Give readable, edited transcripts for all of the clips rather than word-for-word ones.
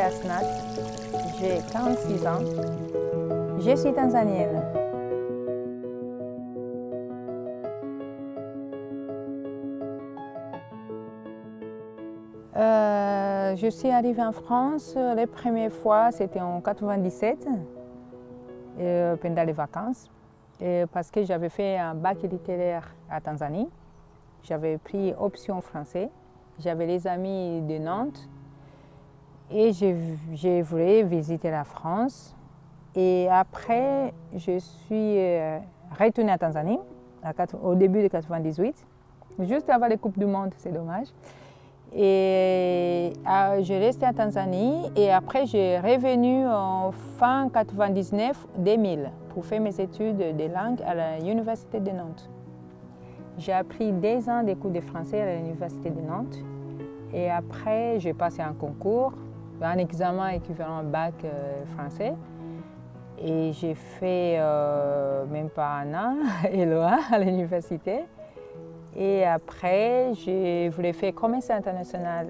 Asnat, j'ai 46 ans, je suis tanzanienne. Je suis arrivée en France, les premières fois c'était en 97, pendant les vacances, parce que j'avais fait un bac littéraire à Tanzanie. J'avais pris option français, j'avais les amis de Nantes et je voulais visiter la France. Et après, je suis retournée à Tanzanie au début de 98, juste avant les Coupes du Monde, c'est dommage. Et je restais à Tanzanie et après j'ai revenu en fin 99-2000 pour faire mes études de langue à l'Université de Nantes. J'ai appris 2 ans des cours de français à l'Université de Nantes et après j'ai passé un concours, un examen équivalent bac français et j'ai fait même pas un an LOA à l'université. Et après, je voulais faire commerce international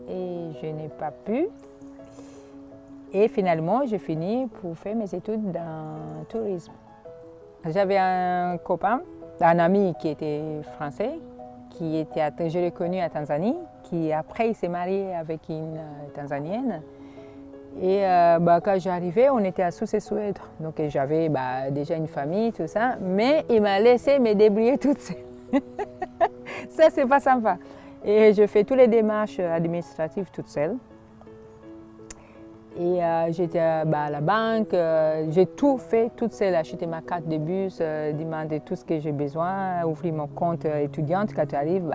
et je n'ai pas pu. Et finalement, j'ai fini pour faire mes études dans le tourisme. J'avais un copain, un ami qui était français, je l'ai connu à Tanzanie, qui après il s'est marié avec une Tanzanienne. Et quand j'arrivais, on était à Sousse-Souèdre. Donc j'avais déjà une famille, tout ça, mais il m'a laissé me débrouiller toute seule. Ça, c'est pas sympa. Et je fais toutes les démarches administratives toute seule. Et j'étais à la banque, j'ai tout fait toute seule, acheter ma carte de bus, demander tout ce que j'ai besoin, ouvrir mon compte étudiante. Quand tu arrives,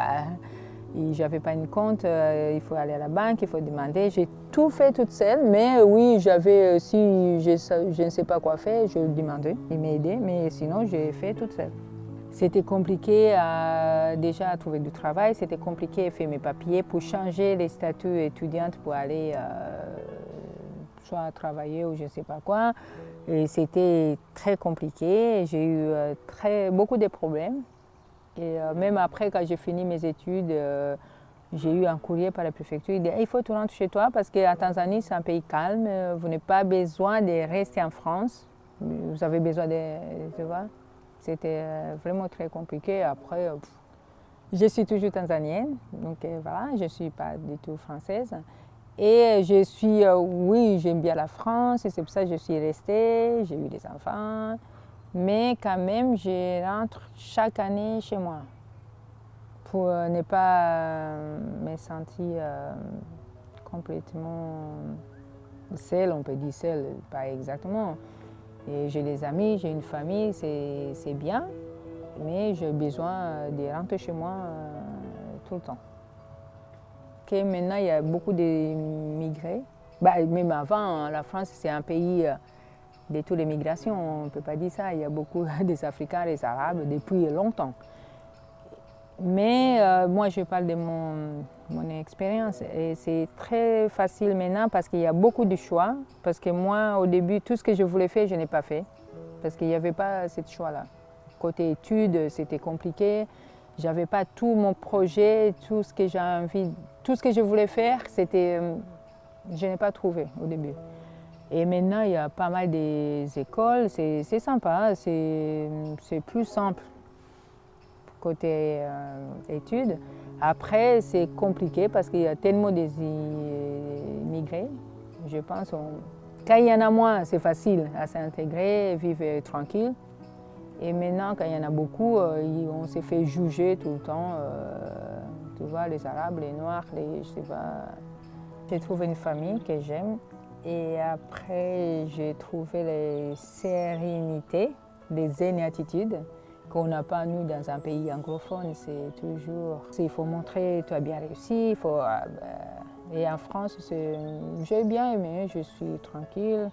j'avais pas une compte, il faut aller à la banque, il faut demander. J'ai tout fait toute seule, mais oui, si je ne sais pas quoi faire, je demandais, il m'a aidé, mais sinon, j'ai fait toute seule. C'était compliqué déjà à trouver du travail, c'était compliqué à faire mes papiers pour changer les statuts étudiantes pour aller soit travailler ou je ne sais pas quoi. Et c'était très compliqué, j'ai eu beaucoup de problèmes. Et même après, quand j'ai fini mes études, j'ai eu un courrier par la préfecture, il dit il faut que tu rentres chez toi parce qu'en Tanzanie, c'est un pays calme, vous n'avez pas besoin de rester en France, vous avez besoin de, tu vois. C'était vraiment très compliqué. Après, je suis toujours tanzanienne, donc voilà, je ne suis pas du tout française. Et oui, j'aime bien la France, et c'est pour ça que je suis restée, j'ai eu des enfants. Mais quand même, je rentre chaque année chez moi pour ne pas me sentir complètement seule, on peut dire seule, pas exactement. Et j'ai des amis, j'ai une famille, c'est bien, mais j'ai besoin de rentrer chez moi tout le temps. Maintenant, il y a beaucoup d'immigrés. Même avant, la France, c'est un pays de toutes les migrations, on ne peut pas dire ça. Il y a beaucoup des Africains, des Arabes, depuis longtemps. Mais moi, je parle de mon expérience et c'est très facile maintenant parce qu'il y a beaucoup de choix. Parce que moi, au début, tout ce que je voulais faire, je n'ai pas fait parce qu'il n'y avait pas ce choix-là. Côté études, c'était compliqué. Je n'avais pas tout mon projet, tout ce que j'ai envie, tout ce que je voulais faire, je n'ai pas trouvé au début. Et maintenant, il y a pas mal d'écoles, c'est sympa, c'est plus simple côté études. Après, c'est compliqué parce qu'il y a tellement d'immigrés. Je pense quand il y en a moins, c'est facile à s'intégrer, vivre tranquille. Et maintenant, quand il y en a beaucoup, on s'est fait juger tout le temps. Tu vois, les Arabes, les Noirs, je sais pas. J'ai trouvé une famille que j'aime. Et après, j'ai trouvé la sérénité, les zen attitudes qu'on n'a pas nous dans un pays anglophone. C'est toujours, il faut montrer que tu as bien réussi. Et en France, j'ai bien aimé, je suis tranquille.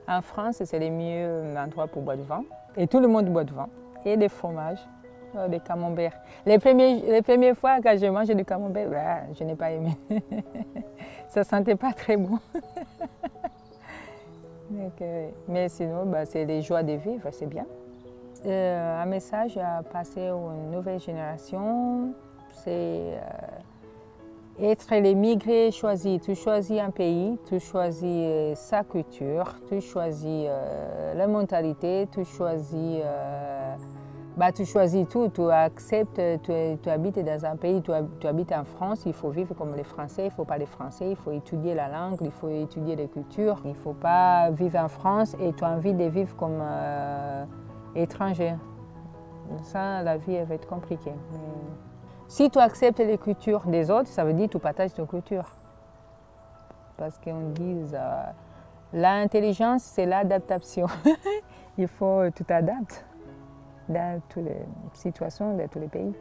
En France, c'est le mieux endroit pour boire du vin. Et tout le monde boit du vin. Et des fromages, des camemberts. Les premières fois quand j'ai mangé du camembert, je n'ai pas aimé. Ça ne sentait pas très bon. Mais sinon, c'est les joies de vivre, c'est bien. Un message à passer aux nouvelles générations, c'est Être l'émigré choisi, tu choisis un pays, tu choisis sa culture, tu choisis la mentalité, tu choisis tout, tu acceptes, tu habites dans un pays, tu habites en France, il faut vivre comme les Français, il faut parler français, il faut étudier la langue, il faut étudier les cultures. Il ne faut pas vivre en France et tu as envie de vivre comme étranger. Ça, la vie elle va être compliquée. Mais si tu acceptes les cultures des autres, ça veut dire que tu partages ta culture. Parce qu'on dit l'intelligence, c'est l'adaptation. Il faut que tu t'adaptes dans toutes les situations, dans tous les pays.